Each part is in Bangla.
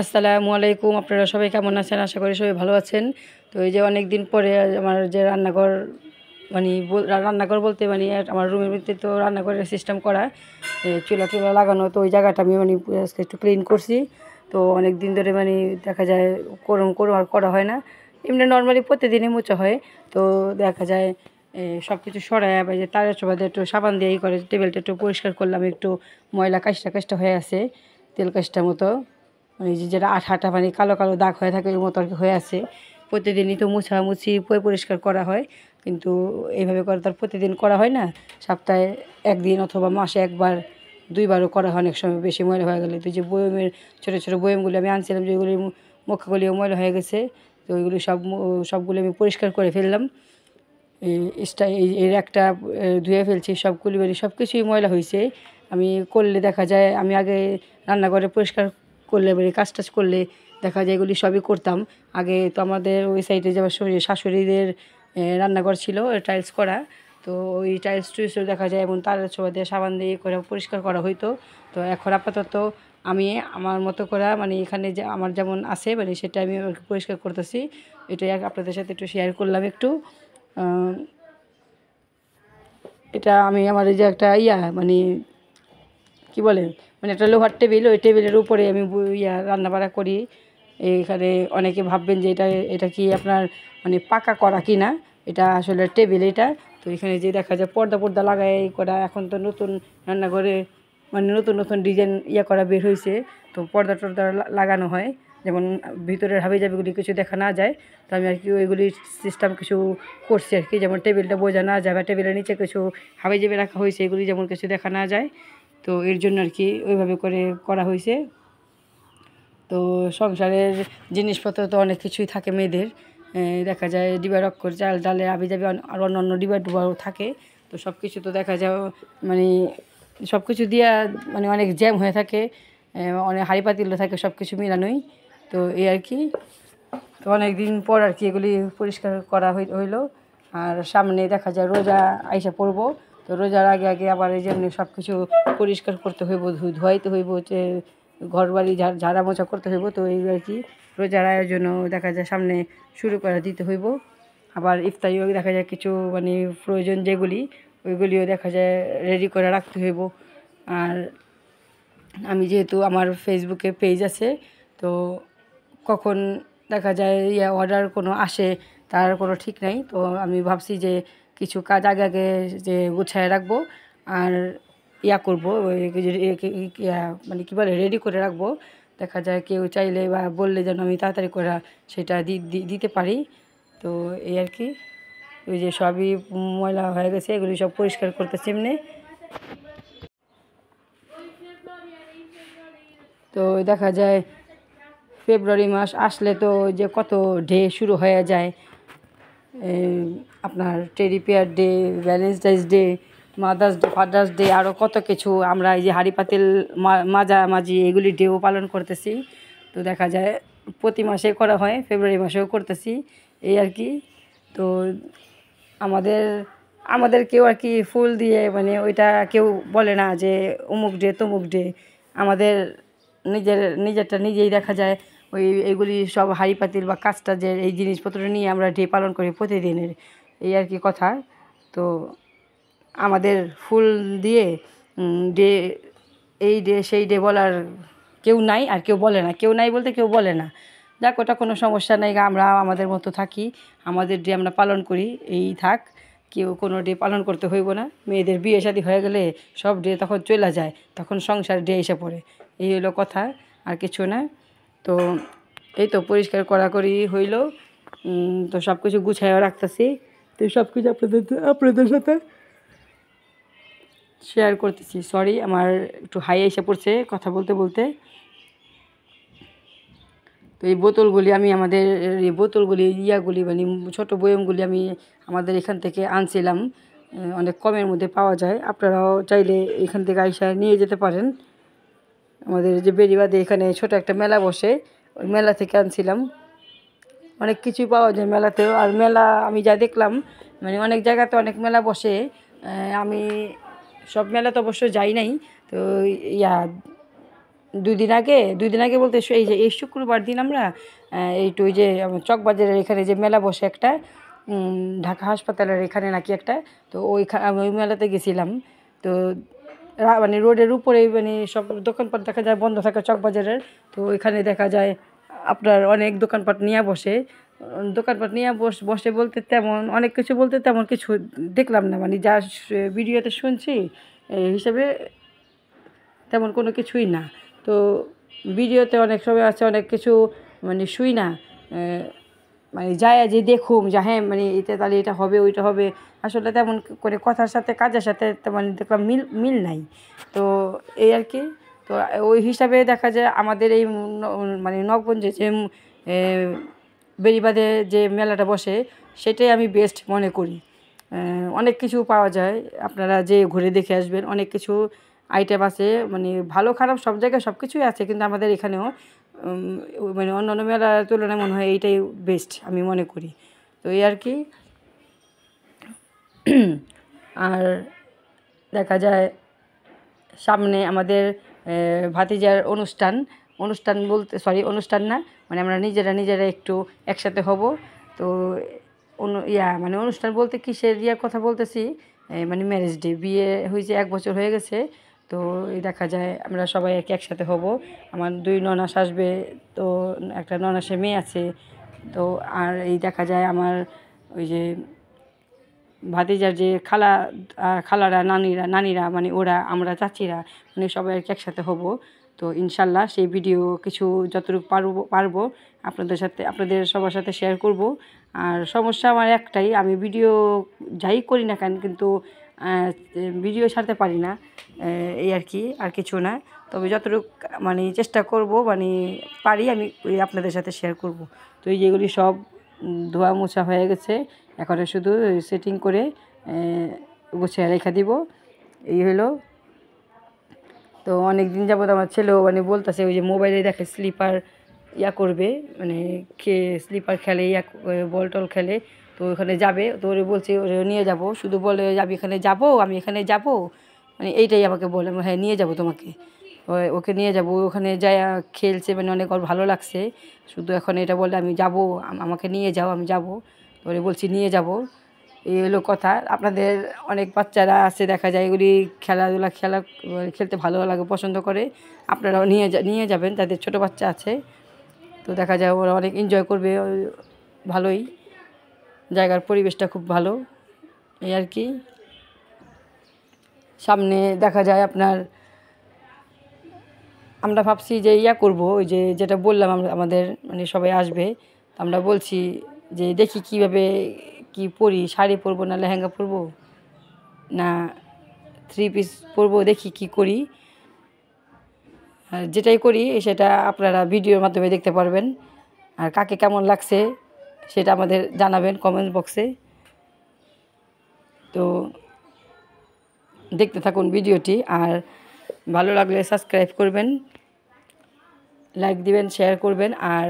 আসসালামু আলাইকুম। আপনারা সবাই কেমন আছেন? আশা করি সবাই ভালো আছেন। তো এই যে অনেক দিন পরে আমার যে রান্নাঘর মানে রান্নাঘর বলতে মানে আমার রুমের ভিতরে তো রান্নাঘরের সিস্টেম করা, চুলা টুলা লাগানো, তো ওই জায়গাটা আমি মানে আজকে একটু ক্লিন করছি। তো অনেক দিন ধরে মানে দেখা যায় আর করা হয় না। এমনি নর্মালি প্রতিদিনই মোছা হয়। তো দেখা যায় সব কিছু সরায় বা যে তারের সুবাদে একটু সাবান দিয়ে করে টেবিলটা একটু পরিষ্কার করলাম, একটু ময়লা কাশটা কাশটা হয়ে আছে, তেল কাশটার মতো, মানে যেটা আঠা আঠা মানে কালো কালো দাগ হয়ে থাকে ওই মতো আর কি হয়ে আছে। প্রতিদিনই তো মুছামুছি পরিষ্কার করা হয়, কিন্তু এইভাবে করে তার প্রতিদিন করা হয় না। সপ্তাহে একদিন অথবা মাসে একবার দুইবারও করা হয় অনেক সময় বেশি ময়লা হয়ে গেলে। তো যে বয়মের ছোটো ছোটো বয়মগুলি আমি আনছিলাম, যেগুলি মুখগুলিও ময়লা হয়ে গেছে, তো ওইগুলি সবগুলি আমি পরিষ্কার করে ফেললাম। এর একটা ধুয়ে ফেলছি, সবগুলি মানে সব কিছুই ময়লা হয়েছে। আমি করলে দেখা যায় আমি আগে রান্নাঘরে পরিষ্কার করলে মানে কাজ টাজ করলে দেখা যায় এগুলি সবই করতাম। আগে তো আমাদের ওই সাইডে যে আমার শাশুড়িদের রান্নাঘর ছিল টাইলস করা, তো ওই টাইলস টুইলসও দেখা যায় এবং তার ছোঁয়া দিয়ে সাবান দিয়ে করে পরিষ্কার করা হইতো। তো এখন আপাতত আমি আমার মতো করে মানে এখানে যে আমার যেমন আছে মানে সেটা আমি পরিষ্কার করতেছি। এটাই আপনাদের সাথে একটু শেয়ার করলাম একটু। এটা আমি আমার এই যে একটা মানে কি বলে, মানে একটা লোহার টেবিল, ওই টেবিলের উপরে আমি রান্নাবাড়া করি। এখানে অনেকে ভাববেন যে এটা কি আপনার মানে পাকা করা কি না, এটা আসলে টেবিল এটা। তো এখানে যে দেখা যায় পর্দা পর্দা লাগাই করা, এখন তো নতুন রান্নাঘরে মানে নতুন নতুন ডিজাইন করা বের হয়েছে। তো পর্দা টর্দা লাগানো হয়, যেমন ভিতরের হাবিজাবিগুলি কিছু দেখা না যায়। তো আমি আর কি ওইগুলি সিস্টেম কিছু করছি আর কি, যেমন টেবিলটা বোঝা না যায় বা টেবিলের নিচে কিছু হাবিজাবি রাখা হয়েছে, এগুলি যেমন কিছু দেখা না যায়। তো এর জন্য আর কি ওইভাবে করে করা হয়েছে। তো সংসারের জিনিসপত্র তো অনেক কিছুই থাকে মেয়েদের, দেখা যায় ডিবা রক্কর চাল ডালে আবিজাবি আর অন্য ডিবা ডুবাও থাকে। তো সব কিছু তো দেখা যায় মানে সব কিছু দিয়া মানে অনেক জ্যাম হয়ে থাকে, অনেক হাঁড়ি পাতিলও থাকে, সব কিছু মিলানোই। তো এই আর কি। তো অনেক দিন পর আর কি এগুলি পরিষ্কার করা হইলো। আর সামনে দেখা যায় রোজা আইসা পড়বো। তো রোজার আগে আগে আবার এই জন্য সব কিছু পরিষ্কার করতে হইব, ধোয়াইতে হইব, যে ঘর বাড়ি ঝাড়া মোছা করতে হইব। তো এই আর কি রোজার আয়োজনও দেখা যায় সামনে শুরু করে দিতে হইব। আবার ইফতারিও দেখা যায় কিছু মানে প্রয়োজন যেগুলি, ওইগুলিও দেখা যায় রেডি করে রাখতে হইব। আর আমি যেহেতু আমার ফেসবুকে পেজ আছে, তো কখন দেখা যায় অর্ডার কোনো আসে তার কোনো ঠিক নাই। তো আমি ভাবছি যে কিছু কাজ আগে আগে যে গুছায় রাখবো আর করবো, মানে কী বলে রেডি করে রাখবো। দেখা যায় কেউ চাইলে বা বললে যেন আমি তাড়াতাড়ি করে সেটা দিতে পারি। তো এই আর কি, ওই যে সবই ময়লা হয়ে গেছে, এগুলি সব পরিষ্কার করতেছি এমনি। তো দেখা যায় ফেব্রুয়ারি মাস আসলে তো যে কত ডে শুরু হয়ে যায়, আপনার teddy pair day, Valentine's day, mother's day, father's day, আরও কত কিছু আমরা এই যে হাঁড়ি পাতিল মাঝামাঝি এগুলি ডেও পালন করতেছি। তো দেখা যায় প্রতি মাসে করা হয়, ফেব্রুয়ারি মাসেও করতেছি এই আর কি। তো আমাদের আমাদের কেউ আর কি ফুল দিয়ে মানে ওইটা কেউ বলে না যে অমুক ডে তমুক ডে। আমাদের নিজেরটা নিজেই দেখা যায় এইগুলি সব হাঁড়ি পাতিল বা কাজটা যে এই জিনিসপত্র নিয়ে আমরা ডে পালন করি প্রতিদিনের, এই আর কি কথা। তো আমাদের ফুল দিয়ে ডে, এই ডে সেই ডে বলার কেউ নাই, আর কেউ বলে না, কেউ নাই বলতে কেউ বলে না। যাক, ওটা কোনো সমস্যা নেই, আমরা আমাদের মতো থাকি, আমাদের ডে আমরা পালন করি, এই থাক। কেউ কোনো ডে পালন করতে হইব না। মেয়েদের বিয়ে শাদী হয়ে গেলে সব ডে তখন চলে যায়, তখন সংসার ডে এসে পড়ে, এই হলো কথা, আর কিছু না। তো এই তো পরিষ্কার করি হইল। তো সব কিছু গুছাইও রাখতেছি। তো সব কিছু আপনাদের সাথে শেয়ার করতেছি। সরি, আমার একটু হাই এসে পড়ছে কথা বলতে বলতে। তো এই বোতলগুলি আমি আমাদের এই বোতলগুলি মানে ছোটো বয়মগুলি আমি আমাদের এখান থেকে আনছিলাম, অনেক কমের মধ্যে পাওয়া যায়। আপনারাও চাইলে এখান থেকে আইসা নিয়ে যেতে পারেন। আমাদের যে বেড়িবাঁধে এখানে ছোটো একটা মেলা বসে, ওই মেলা থেকে আনছিলাম। অনেক কিছুই পাওয়া যায় মেলাতেও। আর মেলা আমি যা দেখলাম মানে অনেক জায়গাতে অনেক মেলা বসে, আমি সব মেলা তো অবশ্য যাই নাই। তো দুই দিন আগে বলতে এই শুক্রবার দিন আমরা এইটু ওই যে চকবাজারের এখানে যে মেলা বসে একটা ঢাকা হাসপাতালের এখানে নাকি একটা, তো আমি ওই মেলাতে গেছিলাম। তো মানে রোডের উপরেই মানে সব দোকানপাট দেখা যায় বন্ধ থাকে চকবাজারের। তো ওইখানে দেখা যায় আপনার অনেক দোকানপাট নিয়ে বসে। দোকানপাট নিয়ে বসে বলতে তেমন অনেক কিছু বলতে তেমন কিছু দেখলাম না, মানে যা ভিডিওতে শুনছি এই হিসাবে তেমন কোনো কিছুই না। তো ভিডিওতে অনেক সময় আছে অনেক কিছু মানে শুই না, মানে যায় যে দেখুম যা হ্যাঁ মানে এটা তাহলে এটা হবে ওইটা হবে, আসলে তেমন করে কথার সাথে কাজের সাথে তেমন দেখলাম মিল নাই। তো এই আর কি। তো ওই হিসাবে দেখা যায় আমাদের এই মানে নগরগঞ্জে যে বেড়িবাঁধে যে মেলাটা বসে সেটাই আমি বেস্ট মনে করি। অনেক কিছু পাওয়া যায়, আপনারা যে ঘুরে দেখে আসবেন, অনেক কিছু আইটেম আছে, মানে ভালো খারাপ সব জায়গায় সব কিছুই আছে, কিন্তু আমাদের এখানেও মানে অন্যান্য মেলার তুলনায় মনে হয় এইটাই বেস্ট আমি মনে করি। তো এই আর কি। আর দেখা যায় সামনে আমাদের ভাতিজার অনুষ্ঠান বলতে অনুষ্ঠান না, মানে আমরা নিজেরা একটু একসাথে হব। তো মানে অনুষ্ঠান বলতে কিসের কথা বলতেছি, মানে ম্যারেজ ডে, বিয়ে হয়েছে 1 বছর হয়ে গেছে। তো এই দেখা যায় আমরা সবাই আর কি একসাথে হব। আমার 2 ননাস আসবে, তো একটা ননাসের মেয়ে আছে। তো আর এই দেখা যায় আমার ওই যে ভাতিজার যে খালারা নানিরা মানে ওরা আমরা চাচিরা মানে সবাই আর কি একসাথে হব। তো ইনশাল্লাহ সেই ভিডিও কিছু যতটুকু পারবো আপনাদের সবার সাথে শেয়ার করব। আর সমস্যা আমার একটাই, আমি ভিডিও যাই করি না কেন কিন্তু ভিডিও ছাড়তে পারি না, এই আর কি, আর কিছু না। তবে যতটুকু মানে চেষ্টা করব, মানে পারি আমি আপনাদের সাথে শেয়ার করব। তো এই যেগুলি সব ধোয়া মোছা হয়ে গেছে, এখন শুধু সেটিং করে গুছিয়ে রেখে দিব, এই হলো। তো অনেক দিন যাবত আমার ছেলেও মানে বলতেছে ওই যে মোবাইলে দেখে স্লিপার করবে, মানে স্লিপার খেলে বল টল খেলে, তো ওখানে যাবে। তো ওরে বলছে ওরে নিয়ে যাব, শুধু বলে আমি এখানে যাব, মানে এইটাই আমাকে বলে হ্যাঁ নিয়ে যাব তোমাকে, ওকে নিয়ে যাব। ওখানে যায় খেলছে, মানে অনেক ওর ভালো লাগছে, শুধু এখন এটা বলে আমি যাব, আমাকে নিয়ে যাও, আমি যাব। তো ওরে বলছি নিয়ে যাব, এই হলো কথা। আপনাদের অনেক বাচ্চারা আছে দেখা যায় এগুলি খেলতে ভালো লাগে, পছন্দ করে, আপনারাও নিয়ে যাবেন, তাদের ছোট বাচ্চা আছে। তো দেখা যায় ওরা অনেক এনজয় করবে, ভালোই, জায়গার পরিবেশটা খুব ভালো, এই আর কি। সামনে দেখা যায় আপনার আমরা ভাবছি যে করব, ওই যেটা বললাম আমাদের মানে সবাই আসবে, আমরা বলছি যে দেখি কিভাবে কি পরি, শাড়ি পরবো না লেহেঙ্গা পরবো না 3 পিস পরবো, দেখি কি করি। যেটাই করি সেটা আপনারা ভিডিওর মাধ্যমে দেখতে পারবেন। আর কাকে কেমন লাগছে সেটা আমাদের জানাবেন কমেন্ট বক্সে। তো দেখতে থাকুন ভিডিওটি, আর ভালো লাগলে সাবস্ক্রাইব করবেন, লাইক দিবেন, শেয়ার করবেন, আর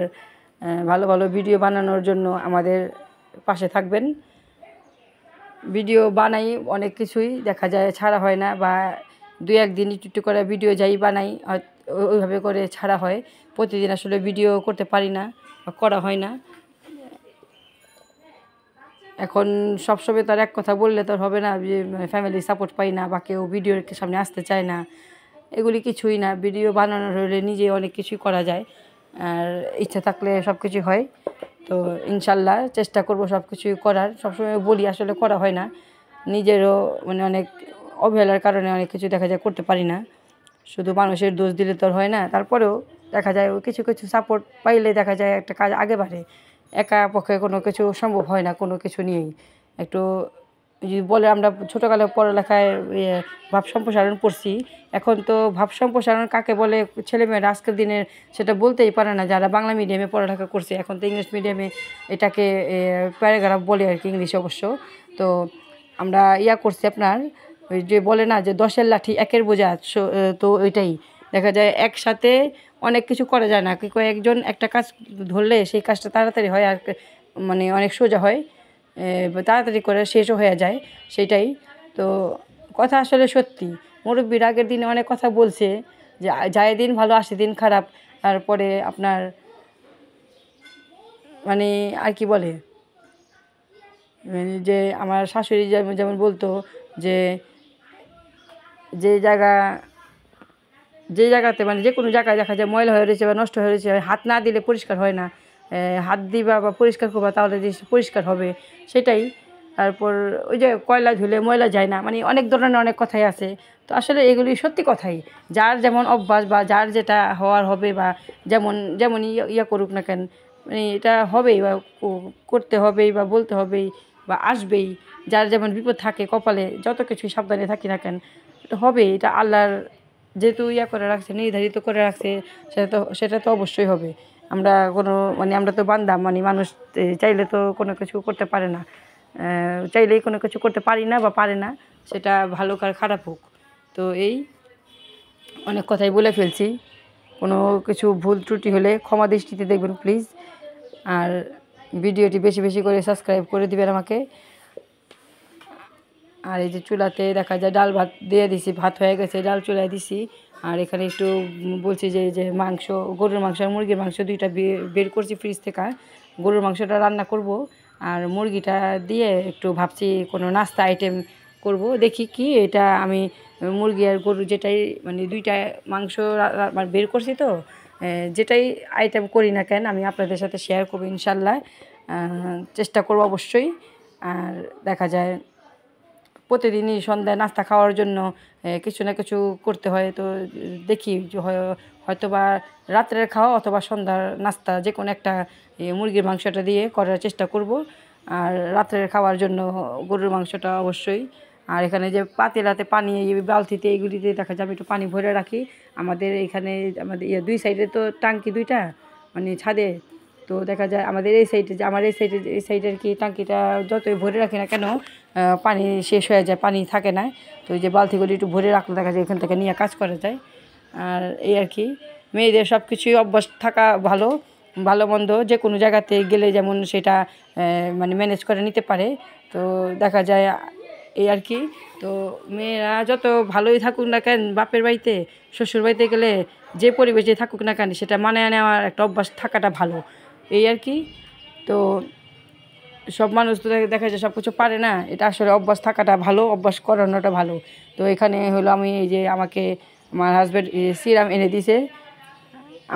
ভালো ভালো ভিডিও বানানোর জন্য আমাদের পাশে থাকবেন। ভিডিও বানাই অনেক কিছুই, দেখা যায় ছাড়া হয় না, বা 2-1 দিন একটু করে ভিডিও যাই বানাই, ওইভাবে করে ছাড়া হয়। প্রতিদিন আসলে ভিডিও করতে পারি না বা করা হয় না। এখন সবসময় তো আর এক কথা বললে তো হবে না, যে ফ্যামিলি সাপোর্ট পাই না বা কেউ ভিডিওর সামনে আসতে চায় না, এগুলি কিছুই না। ভিডিও বানানোর হলে নিজে অনেক কিছুই করা যায়, আর ইচ্ছা থাকলে সব কিছুই হয়। তো ইনশাল্লাহ চেষ্টা করব সব কিছুই করার, সবসময় বলি আসলে করা হয় না, নিজেরও মানে অনেক অবহেলার কারণে অনেক কিছু দেখা যায় করতে পারি না। শুধু মানুষের দোষ দিলে তো হয় না, তারপরেও দেখা যায় কিছু সাপোর্ট পাইলে দেখা যায় একটা কাজ আগে বাড়ে। একা পক্ষে কোনো কিছু সম্ভব হয় না, কোনো কিছু নিয়েই একটু যদি বলে আমরা ছোটোকালে পড়ালেখায় ভাব সম্প্রসারণ পড়ছি, এখন তো ভাব সম্প্রসারণ কাকে বলে ছেলেমেয়েরা আজকের দিনের সেটা বলতেই পারে না, যারা বাংলা মিডিয়ামে পড়ালেখা করছে। এখন তো ইংলিশ মিডিয়ামে এটাকে প্যারাগ্রাফ বলে আর কি, ইংলিশ অবশ্য। তো আমরা করছি আপনার ওই যে বলে না যে 10-এর লাঠি 1-এর বোঝা, তো ওইটাই দেখা যায় একসাথে অনেক কিছু করা যায় না, কয়েকজন একটা কাজ ধরলে সেই কাজটা তাড়াতাড়ি হয়, আর মানে অনেক সোজা হয়, তাড়াতাড়ি করে শেষও হয়ে যায়, সেটাই। তো কথা আসলে সত্যি, মুরব্বির আগের দিনে অনেক কথা বলছে, যে যায় দিন ভালো আসে দিন খারাপ। তারপরে আপনার মানে আর কি বলে, যে আমার শাশুড়ি যেমন যেমন বলতো যে যে জায়গা যে জায়গাতে মানে যে কোনো জায়গায় দেখা যায় ময়লা হয়ে রয়েছে বা নষ্ট হয়ে রয়েছে, হাত না দিলে পরিষ্কার হয় না। হাত দিবা বা পরিষ্কার করবা তাহলে যে পরিষ্কার হবে, সেটাই। তারপর ওই যে কয়লা ধুলে ময়লা যায় না, মানে অনেক ধরনের অনেক কথাই আছে। তো আসলে এগুলি সত্যি কথাই, যার যেমন অভ্যাস বা যার যেটা হওয়ার হবে বা যেমন যেমন ইয়া করুক না কেন, মানে এটা হবেই বা করতে হবেই বা বলতে হবেই বা আসবেই। যার যেমন বিপদ থাকে কপালে, যত কিছুই সাবধানে থাকি না কেন, এটা হবেই। এটা আল্লাহর যেহেতু ইয়া করে রাখছে, নির্ধারিত করে রাখছে, সেটা তো অবশ্যই হবে। আমরা কোনো মানে আমরা তো বান্দা, মানে মানুষ চাইলে তো কোনো কিছু করতে পারে না, চাইলেই কোনো কিছু করতে পারি না বা পারে না, সেটা ভালো কার খারাপ হোক। তো এই অনেক কথাই বলে ফেলছি, কোনো কিছু ভুল ত্রুটি হলে ক্ষমা দৃষ্টিতে দেখবেন প্লিজ। আর ভিডিওটি বেশি বেশি করে সাবস্ক্রাইব করে দিবেন আমাকে। আর এই যে চুলাতে দেখা যায় ডাল ভাত দিয়ে দিছি, ভাত হয়ে গেছে, ডাল চুলায় দিছি। আর এখানে একটু বলছি যে যে মাংস, গরুর মাংস আর মুরগির মাংস দুইটা বের করছি ফ্রিজ থেকে। গরুর মাংসটা রান্না করব, আর মুরগিটা দিয়ে একটু ভাবছি কোনো নাস্তা আইটেম করব। দেখি কি এটা আমি মুরগি আর গরু যেটাই মানে দুইটা মাংস মানে বের করছি, তো যেটাই আইটেম করি না কেন আমি আপনাদের সাথে শেয়ার করবো ইনশাল্লাহ। চেষ্টা করব অবশ্যই। আর দেখা যায় প্রতিদিনই সন্ধ্যায় নাস্তা খাওয়ার জন্য কিছু না কিছু করতে হয়। তো দেখি যে হয়তো বা রাত্রের খাওয়া অথবা সন্ধ্যার নাস্তা যে কোনো একটা মুরগির মাংসটা দিয়ে করার চেষ্টা করব। আর রাত্রের খাওয়ার জন্য গরুর মাংসটা অবশ্যই। আর এখানে যে পাতিলাতে পানি, বালতিতে এইগুলিতে দেখা যায় আমি একটু পানি ভরে রাখি। আমাদের এখানে আমাদের দুই সাইডে তো টাঙ্কি দুইটা, মানে ছাদে। তো দেখা যায় আমাদের এই সাইডে যে আমার এই সাইডের কি টাঙ্কিটা যতই ভরে রাখি না কেন পানি শেষ হয়ে যায়, পানি থাকে না। তো ওই যে বালতিগুলি একটু ভরে রাখলে দেখা যায় এখান থেকে নিয়ে কাজ করা যায়। আর এই আর কি, মেয়েদের সব কিছুই অভ্যাস থাকা ভালো, ভালো মন্দ যে কোনো জায়গাতে গেলে যেমন সেটা মানে ম্যানেজ করে নিতে পারে। তো দেখা যায় এই আর কি। তো মেয়েরা যত ভালোই থাকুক না কেন বাপের বাড়িতে, শ্বশুর বাড়িতে গেলে যে পরিবেশে থাকুক না কেন সেটা মানিয়ে নেওয়ার একটা অভ্যাস থাকাটা ভালো, এই আর কি। তো সব মানুষ তো দেখা যায় সব কিছু পারে না, এটা আসলে অভ্যাস থাকাটা ভালো, অভ্যাস করানোটা ভালো। তো এখানে হলো আমি এই যে আমাকে আমার হাজব্যান্ড সিরাম এনে দিছে,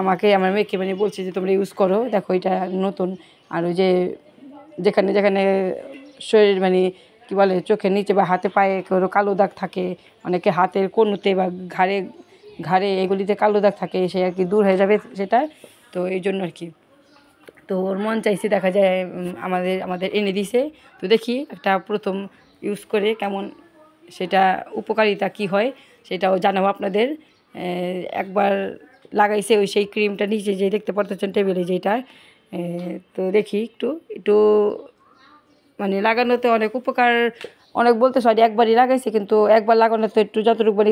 আমাকে আমার মেয়েকে মানে বলছে যে তোমরা ইউজ করো, দেখো এটা নতুন। আর ওই যে যেখানে যেখানে শরীর মানে কী বলে চোখের নিচে বা হাতে পায়ে কোনো কালো দাগ থাকে, অনেকে হাতের কনুতে বা ঘাড়ে ঘাড়ে এগুলিতে কালো দাগ থাকে, সে আর কি দূর হয়ে যাবে সেটা। তো এই জন্য আর কি, তো ওর মন চাইছে দেখা যায় আমাদের আমাদের এনে দিছে। তো দেখি একটা প্রথম ইউজ করে কেমন সেটা উপকারিতা কি হয় সেটাও জানাবো আপনাদের। একবার লাগাইছে ওই সেই ক্রিমটা নিচে যে দেখতে পারতেছেন টেবিলে যেটা, তো দেখি একটু একটু মানে লাগানোতে অনেক উপকার, অনেক বলতে সরি একবারই লাগাইছি, কিন্তু একবার লাগানোতে একটু যতটুকু মানে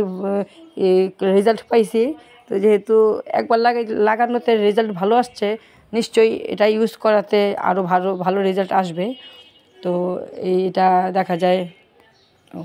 রেজাল্ট পাইছি। তো যেহেতু একবার লাগানোতে রেজাল্ট ভালো আসছে, নিশ্চয়ই এটা ইউজ করাতে আরও ভালো ভালো রেজাল্ট আসবে। তো এইটা দেখা যায়। ও